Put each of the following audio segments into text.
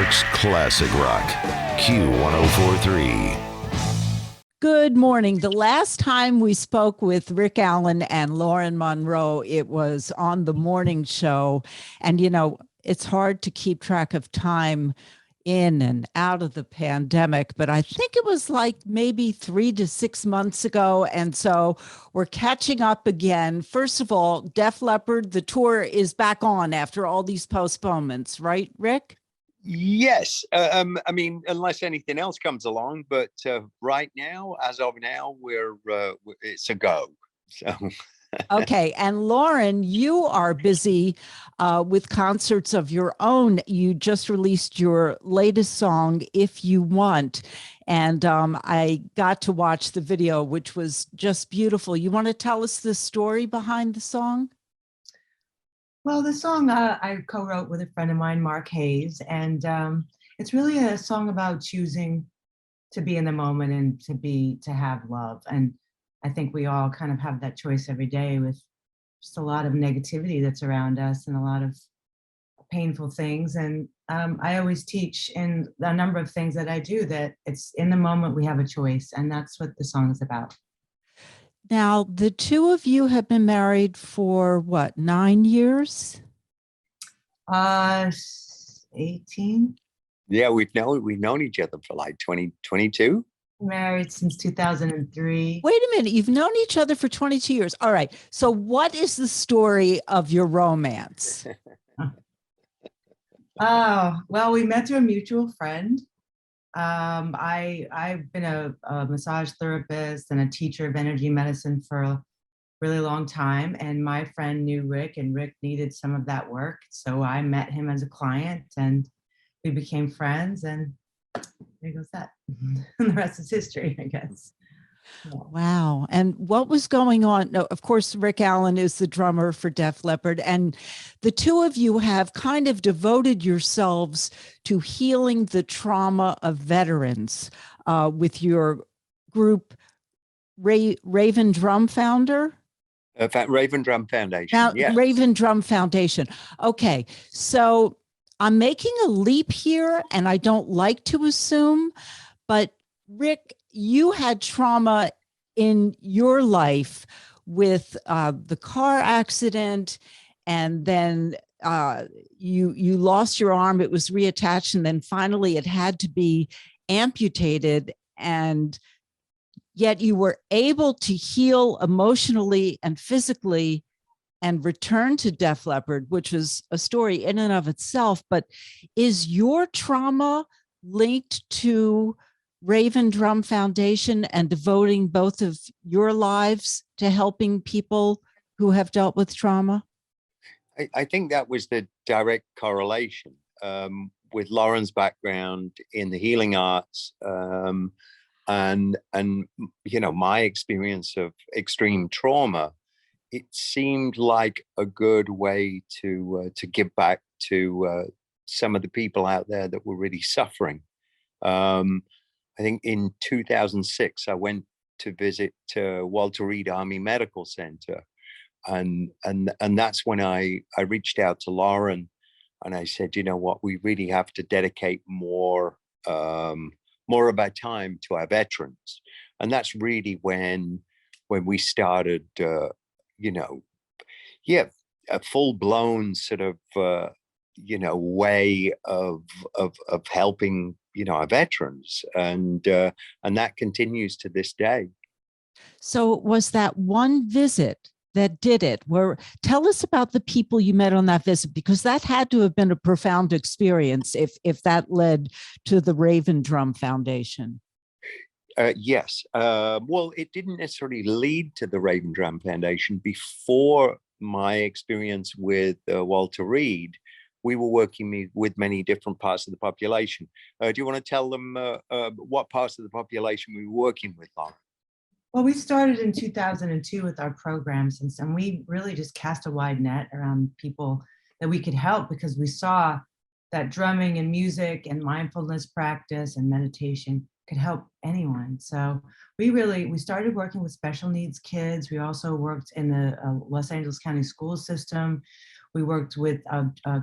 York's classic rock, Q1043. Good morning. The last time we spoke with Rick Allen and Lauren Monroe, it was on the morning show. And, you know, it's hard to keep track of time in and out of the pandemic, but I think it was like maybe 3 to 6 months ago. And so we're catching up again. First of all, Def Leppard, the tour is back on after all these postponements, right, Rick? Yes. I mean, unless anything else comes along, but right now, as of now, it's a go. So. Okay. And Lauren, you are busy with concerts of your own. You just released your latest song, If You Want. And I got to watch the video, which was just beautiful. You want to tell us the story behind the song? Well, the song I co-wrote with a friend of mine, Mark Hayes, and it's really a song about choosing to be in the moment and to have love. And I think we all kind of have that choice every day with just a lot of negativity that's around us and a lot of painful things. And I always teach in a number of things that I do that it's in the moment we have a choice, and that's what the song is about. Now, the two of you have been married for what, 9 years? 18. Yeah, we've known each other for like 22. Married since 2003. Wait a minute, you've known each other for 22 years. All right. So what is the story of your romance? Oh, well, we met through a mutual friend. I've been a massage therapist and a teacher of energy medicine for a really long time. And my friend knew Rick, and Rick needed some of that work. So I met him as a client and we became friends, and there goes that. And the rest is history, I guess. Yeah. Wow. And what was going on? No, of course, Rick Allen is the drummer for Def Leppard, and the two of you have kind of devoted yourselves to healing the trauma of veterans with your group, Raven Drum Founder? Raven Drum Foundation. Now, Yes. Raven Drum Foundation. Okay. So I'm making a leap here, and I don't like to assume, but Rick, you had trauma in your life with the car accident, and then you lost your arm. It was reattached, and then finally it had to be amputated. And yet you were able to heal emotionally and physically and return to Def Leppard, which was a story in and of itself. But is your trauma linked to Raven Drum Foundation and devoting both of your lives to helping people who have dealt with trauma? I think that was the direct correlation with Lauren's background in the healing arts, and you know, my experience of extreme trauma. It seemed like a good way to give back to some of the people out there that were really suffering. I think in 2006, I went to visit Walter Reed Army Medical Center, and that's when I reached out to Lauren, and I said, you know what, we really have to dedicate more of our time to our veterans, and that's really when we started, you know, yeah, a full-blown sort of you know, way of helping, you know, our veterans, and that continues to this day. So was that one visit that did it? Tell us about the people you met on that visit, because that had to have been a profound experience if that led to the Raven Drum Foundation. Yes. Well, it didn't necessarily lead to the Raven Drum Foundation. Before my experience with Walter Reed, we were working with many different parts of the population. Do you want to tell them what parts of the population we were working with, Lauren? Well, we started in 2002 with our programs, and we really just cast a wide net around people that we could help, because we saw that drumming and music and mindfulness practice and meditation could help anyone. So we started working with special needs kids. We also worked in the Los Angeles County school system. We worked with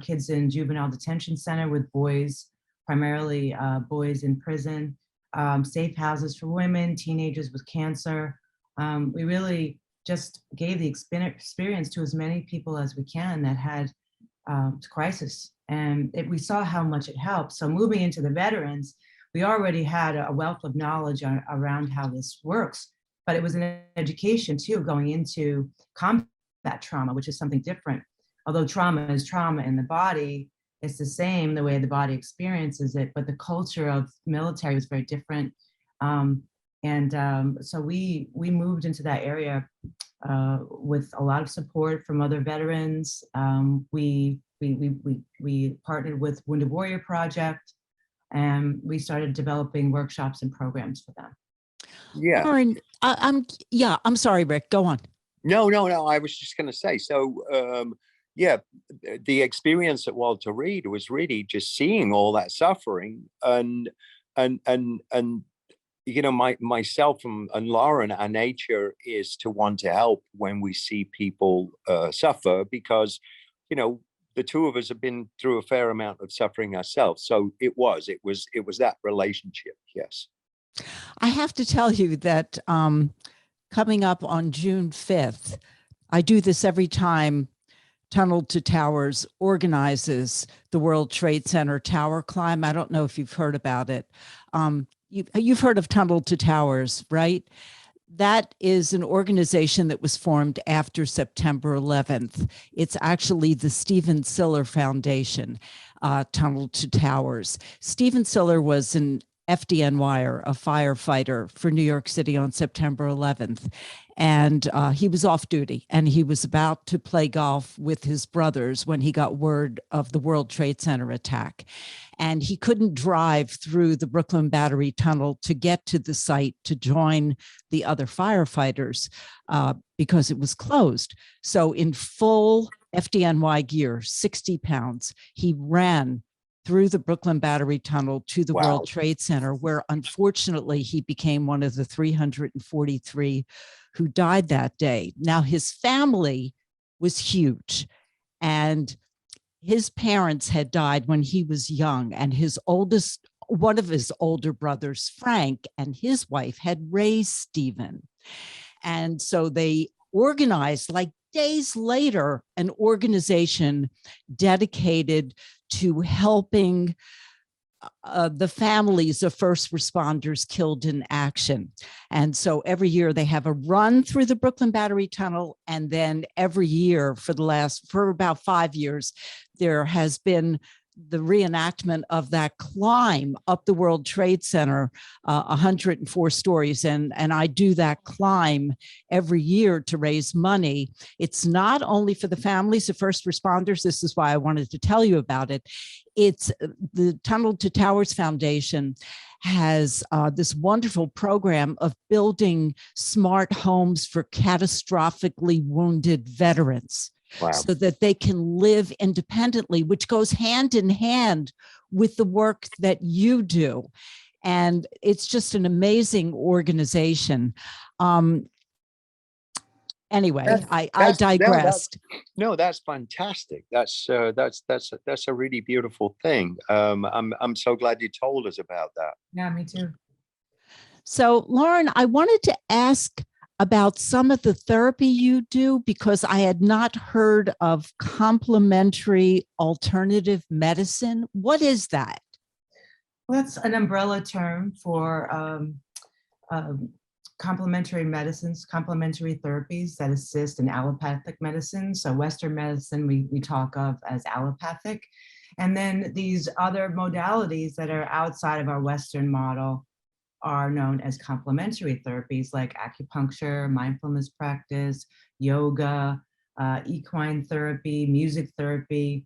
kids in juvenile detention center with boys primarily boys in prison, safe houses for women, teenagers with cancer. We really just gave the experience to as many people as we can that had crisis. And we saw how much it helped. So moving into the veterans, we already had a wealth of knowledge around how this works, but it was an education too, going into combat trauma, which is something different. Although trauma is trauma in the body, it's the same the way the body experiences it, but the culture of military was very different. So we moved into that area with a lot of support from other veterans. We partnered with Wounded Warrior Project, and we started developing workshops and programs for them. Yeah. Lauren, I'm sorry, Rick, go on. No. I was just going to say, so yeah, the experience at Walter Reed was really just seeing all that suffering, and you know, myself and Lauren, our nature is to want to help when we see people suffer, because, you know, the two of us have been through a fair amount of suffering ourselves. So it was that relationship. Yes. I have to tell you that coming up on June 5th, I do this every time Tunnel to Towers organizes the World Trade Center tower climb. I don't know if you've heard about it. You've heard of Tunnel to Towers, right? That is an organization that was formed after September 11th. It's actually the Stephen Siller Foundation, Tunnel to Towers. Stephen Siller was an FDNYer, a firefighter for New York City on September 11th. And he was off duty, and he was about to play golf with his brothers when he got word of the World Trade Center attack. And he couldn't drive through the Brooklyn Battery Tunnel to get to the site to join the other firefighters because it was closed. So in full FDNY gear, 60 pounds, he ran through the Brooklyn Battery Tunnel to the World Trade Center, where unfortunately he became one of the 343 who died that day. Now, his family was huge, and his parents had died when he was young, and one of his older brothers, Frank, and his wife had raised Stephen. And so they organized, like days later, an organization dedicated to helping the families of first responders killed in action. And so every year they have a run through the Brooklyn Battery Tunnel. And then every year for about 5 years, there has been the reenactment of that climb up the World Trade Center, 104 stories. And I do that climb every year to raise money. It's not only for the families of first responders. This is why I wanted to tell you about it. It's the Tunnel to Towers Foundation has this wonderful program of building smart homes for catastrophically wounded veterans. Wow. So that they can live independently, which goes hand in hand with the work that you do. And it's just an amazing organization. Anyway, I digressed. No, that's fantastic. That's a really beautiful thing. I'm so glad you told us about that. Yeah, me too. So, Lauren, I wanted to ask about some of the therapy you do, because I had not heard of complementary alternative medicine. What is that? Well, that's an umbrella term for complementary medicines, complementary therapies that assist in allopathic medicine. So Western medicine, we talk of as allopathic. And then these other modalities that are outside of our Western model are known as complementary therapies, like acupuncture, mindfulness practice, yoga, equine therapy, music therapy,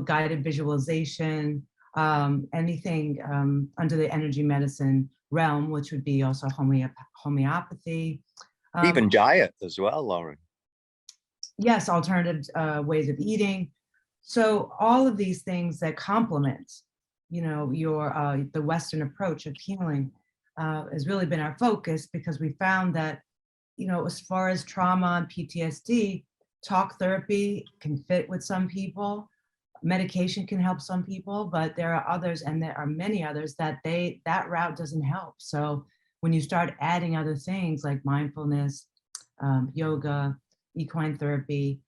guided visualization, anything under the energy medicine realm, which would be also homeopathy. Even diet as well, Lauren. Yes, alternative ways of eating. So all of these things that complement, your the Western approach of healing has really been our focus, because we found that, as far as trauma and PTSD, talk therapy can fit with some people. medication can help some people, but there are others, and there are many others that that route doesn't help. So when you start adding other things like mindfulness, yoga, equine therapy,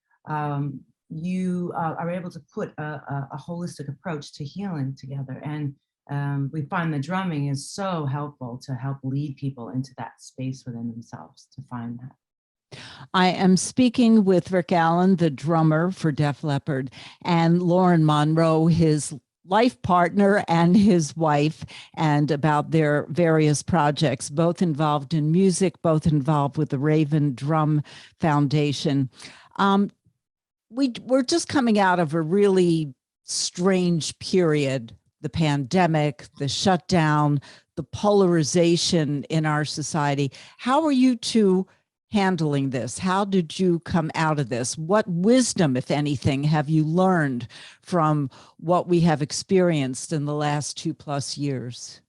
you are able to put a holistic approach to healing together. And we find the drumming is so helpful to help lead people into that space within themselves to find that. I am speaking with Rick Allen, the drummer for Def Leppard, and Lauren Monroe, his life partner, and his wife, and about their various projects, both involved in music, both involved with the Raven Drum Foundation. We're just coming out of a really strange period, the pandemic, the shutdown, the polarization in our society. How are you two handling this? How did you come out of this? What wisdom, if anything, have you learned from what we have experienced in the last 2+ years?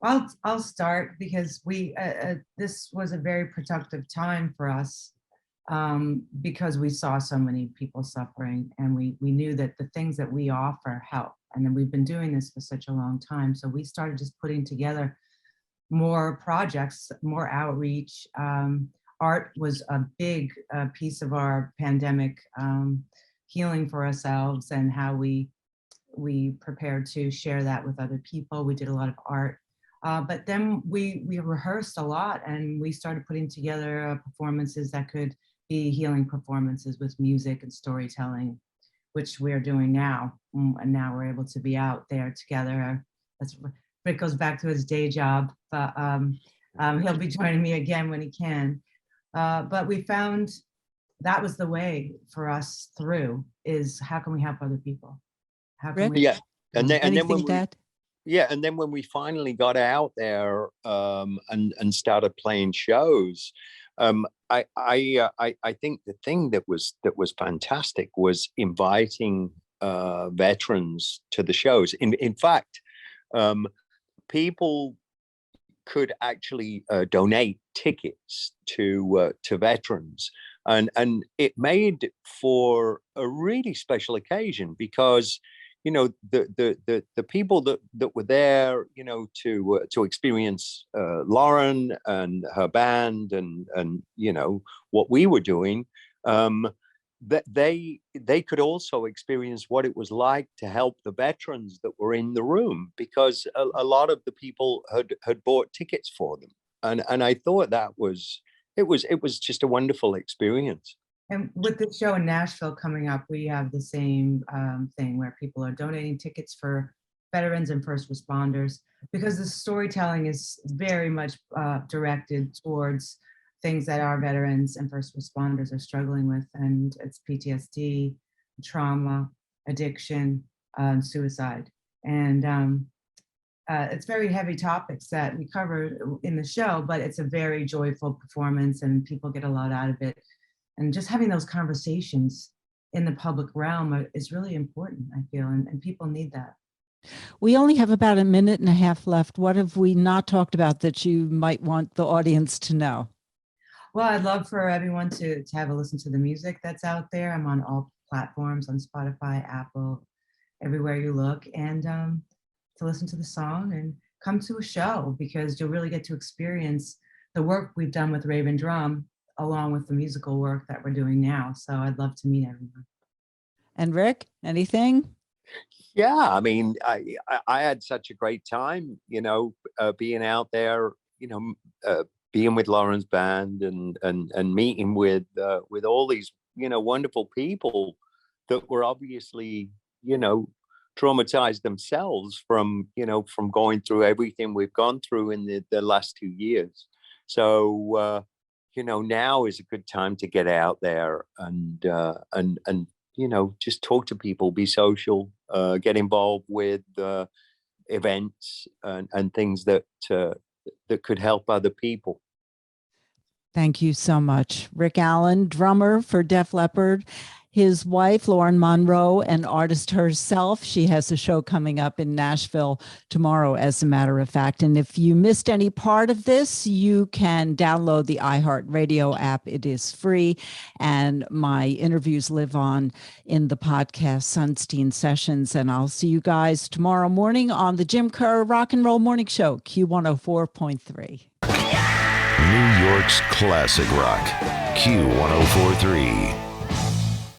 I'll start because this was a very productive time for us, because we saw so many people suffering, and we knew that the things that we offer help. And then we've been doing this for such a long time. So we started just putting together more projects, more outreach. Art was a big piece of our pandemic healing for ourselves, and how we prepared to share that with other people. We did a lot of art. But then we rehearsed a lot, and we started putting together performances that could be healing performances with music and storytelling, which we're doing now. And now we're able to be out there together. Rick goes back to his day job, but he'll be joining me again when he can. But we found that was the way for us through, is how can we help other people? How can we? Yeah, and then when we finally got out there and started playing shows, I think the thing that was fantastic was inviting veterans to the shows. In fact, people could actually donate tickets to veterans, and it made for a really special occasion, because the people that were there, to experience Lauren and her band, and what we were doing, that they could also experience what it was like to help the veterans that were in the room, because a lot of the people had bought tickets for them, and I thought that was just a wonderful experience. And with the show in Nashville coming up, we have the same thing where people are donating tickets for veterans and first responders, because the storytelling is very much directed towards things that our veterans and first responders are struggling with. And it's PTSD, trauma, addiction, suicide. And it's very heavy topics that we cover in the show, but it's a very joyful performance, and people get a lot out of it. And just having those conversations in the public realm is really important, I feel, and people need that. We only have about a minute and a half left. What have we not talked about that you might want the audience to know? Well, I'd love for everyone to have a listen to the music that's out there. I'm on all platforms, on Spotify, Apple, everywhere you look, and to listen to the song and come to a show, because you'll really get to experience the work we've done with Raven Drum, along with the musical work that we're doing now. So I'd love to meet everyone. And Rick, anything? Yeah, I mean, I had such a great time, being out there, being with Lauren's band, and meeting with all these, wonderful people that were obviously, traumatized themselves from going through everything we've gone through in the last 2 years. So, now is a good time to get out there and just talk to people, be social, get involved with events and things that could help other people. Thank you so much. Rick Allen, drummer for Def Leppard, his wife, Lauren Monroe, an artist herself. She has a show coming up in Nashville tomorrow, as a matter of fact. And if you missed any part of this, you can download the iHeartRadio app. It is free. And my interviews live on in the podcast Sunstein Sessions. And I'll see you guys tomorrow morning on the Jim Kerr Rock and Roll Morning Show, Q104.3. New York's classic rock, Q1043.